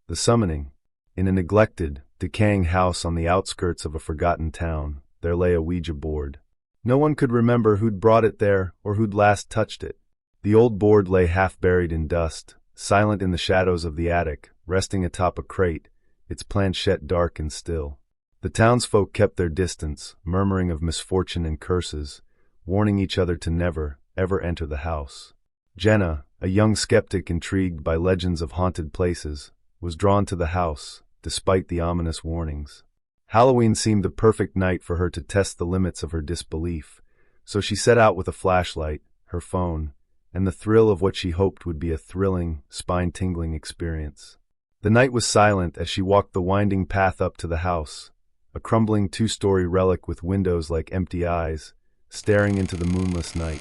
The summoning. In a neglected, decaying house on the outskirts of a forgotten town, there lay a Ouija board. No one could remember who'd brought it there or who'd last touched it. The old board lay half buried in dust, silent in the shadows of the attic, resting atop a crate, its planchette dark and still. The townsfolk kept their distance, murmuring of misfortune and curses, warning each other to never, ever enter the house. Jenna, a young skeptic intrigued by legends of haunted places, was drawn to the house, despite the ominous warnings. Halloween seemed the perfect night for her to test the limits of her disbelief, so she set out with a flashlight, her phone, and the thrill of what she hoped would be a thrilling, spine-tingling experience. The night was silent as she walked the winding path up to the house, a crumbling two-story relic with windows like empty eyes, staring into the moonless night.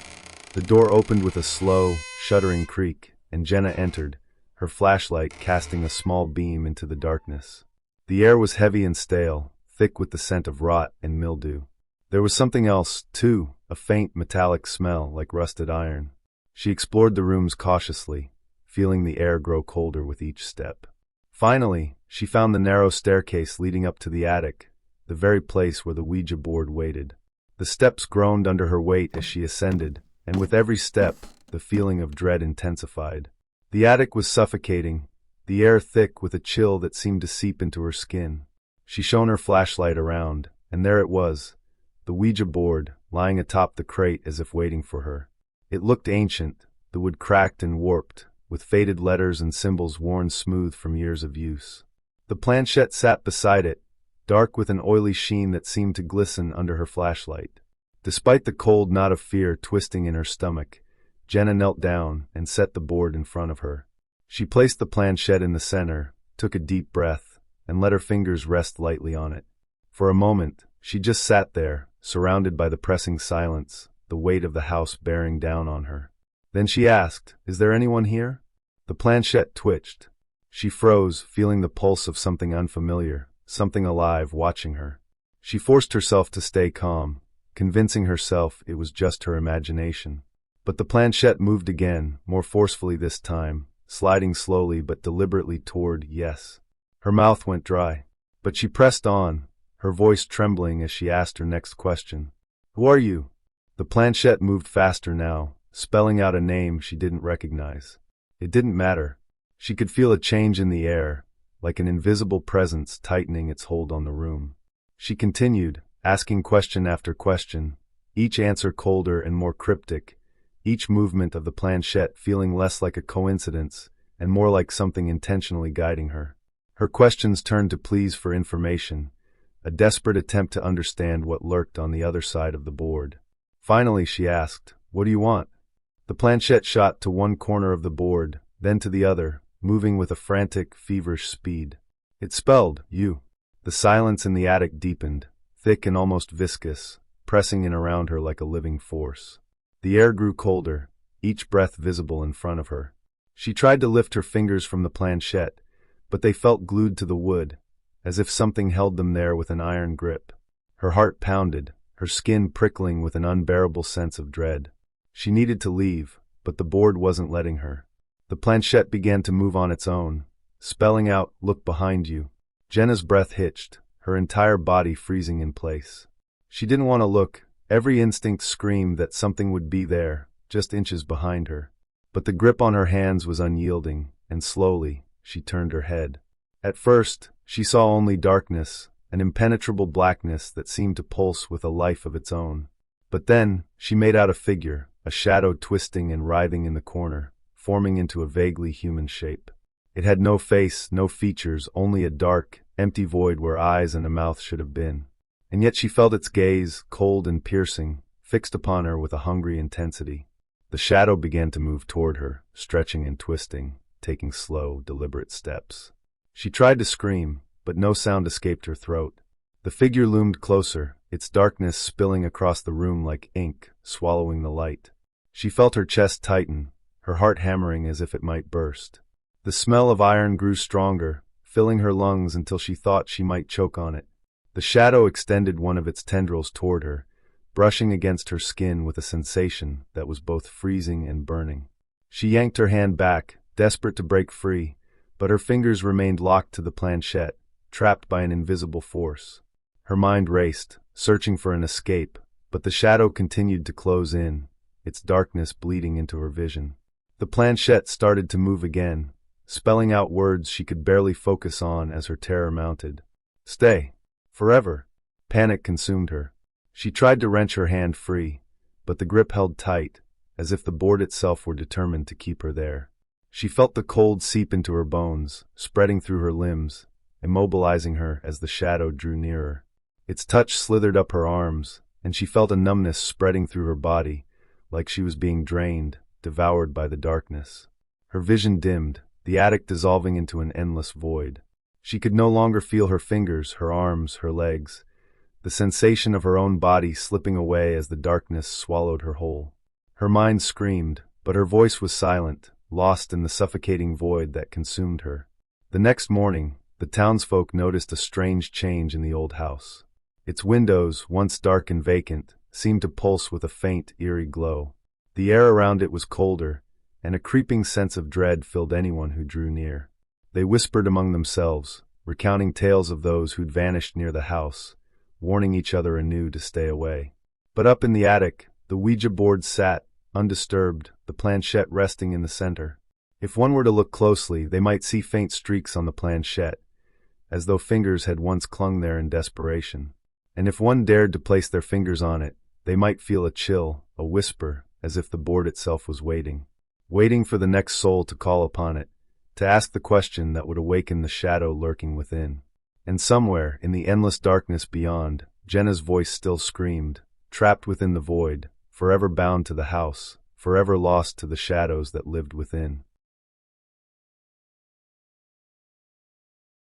The door opened with a slow, shuddering creak, and Jenna entered, her flashlight casting a small beam into the darkness. The air was heavy and stale, thick with the scent of rot and mildew. There was something else, too, a faint metallic smell like rusted iron. She explored the rooms cautiously, feeling the air grow colder with each step. Finally, she found the narrow staircase leading up to the attic, the very place where the Ouija board waited. The steps groaned under her weight as she ascended, and with every step, the feeling of dread intensified. The attic was suffocating, the air thick with a chill that seemed to seep into her skin. She shone her flashlight around, and there it was, the Ouija board, lying atop the crate as if waiting for her. It looked ancient, the wood cracked and warped, with faded letters and symbols worn smooth from years of use. The planchette sat beside it, dark with an oily sheen that seemed to glisten under her flashlight. Despite the cold knot of fear twisting in her stomach, Jenna knelt down and set the board in front of her. She placed the planchette in the center, took a deep breath, and let her fingers rest lightly on it. For a moment, she just sat there, surrounded by the pressing silence, the weight of the house bearing down on her. Then she asked, "Is there anyone here?" The planchette twitched. She froze, feeling the pulse of something unfamiliar, something alive watching her. She forced herself to stay calm, convincing herself it was just her imagination. But the planchette moved again, more forcefully this time, sliding slowly but deliberately toward yes. Her mouth went dry, but she pressed on, her voice trembling as she asked her next question. "Who are you?" The planchette moved faster now, spelling out a name she didn't recognize. It didn't matter. She could feel a change in the air, like an invisible presence tightening its hold on the room. She continued, asking question after question, each answer colder and more cryptic, each movement of the planchette feeling less like a coincidence and more like something intentionally guiding her. Her questions turned to pleas for information, a desperate attempt to understand what lurked on the other side of the board. Finally, she asked, "What do you want?" The planchette shot to one corner of the board, then to the other, moving with a frantic, feverish speed. It spelled, "You." The silence in the attic deepened, thick and almost viscous, pressing in around her like a living force. The air grew colder, each breath visible in front of her. She tried to lift her fingers from the planchette, but they felt glued to the wood, as if something held them there with an iron grip. Her heart pounded, her skin prickling with an unbearable sense of dread. She needed to leave, but the board wasn't letting her. The planchette began to move on its own, spelling out, "Look behind you." Jenna's breath hitched, her entire body freezing in place. She didn't want to look, every instinct screamed that something would be there, just inches behind her. But the grip on her hands was unyielding, and slowly, she turned her head. At first, she saw only darkness, an impenetrable blackness that seemed to pulse with a life of its own. But then, she made out a figure, a shadow twisting and writhing in the corner, forming into a vaguely human shape. It had no face, no features, only a dark, empty void where eyes and a mouth should have been. And yet she felt its gaze, cold and piercing, fixed upon her with a hungry intensity. The shadow began to move toward her, stretching and twisting, taking slow, deliberate steps. She tried to scream, but no sound escaped her throat. The figure loomed closer, its darkness spilling across the room like ink, swallowing the light. She felt her chest tighten, her heart hammering as if it might burst. The smell of iron grew stronger, filling her lungs until she thought she might choke on it. The shadow extended one of its tendrils toward her, brushing against her skin with a sensation that was both freezing and burning. She yanked her hand back, desperate to break free, but her fingers remained locked to the planchette, trapped by an invisible force. Her mind raced, searching for an escape, but the shadow continued to close in, its darkness bleeding into her vision. The planchette started to move again, spelling out words she could barely focus on as her terror mounted. Stay. Forever. Panic consumed her. She tried to wrench her hand free, but the grip held tight, as if the board itself were determined to keep her there. She felt the cold seep into her bones, spreading through her limbs, immobilizing her as the shadow drew nearer. Its touch slithered up her arms, and she felt a numbness spreading through her body, like she was being drained, devoured by the darkness. Her vision dimmed, the attic dissolving into an endless void. She could no longer feel her fingers, her arms, her legs, the sensation of her own body slipping away as the darkness swallowed her whole. Her mind screamed, but her voice was silent, lost in the suffocating void that consumed her. The next morning, the townsfolk noticed a strange change in the old house. Its windows, once dark and vacant, seemed to pulse with a faint, eerie glow. The air around it was colder, and a creeping sense of dread filled anyone who drew near. They whispered among themselves, recounting tales of those who'd vanished near the house, warning each other anew to stay away. But up in the attic, the Ouija board sat, undisturbed, the planchette resting in the center. If one were to look closely, they might see faint streaks on the planchette, as though fingers had once clung there in desperation. And if one dared to place their fingers on it, they might feel a chill, a whisper, as if the board itself was waiting for the next soul to call upon it, to ask the question that would awaken the shadow lurking within. And somewhere, in the endless darkness beyond, Jenna's voice still screamed, trapped within the void, forever bound to the house, forever lost to the shadows that lived within.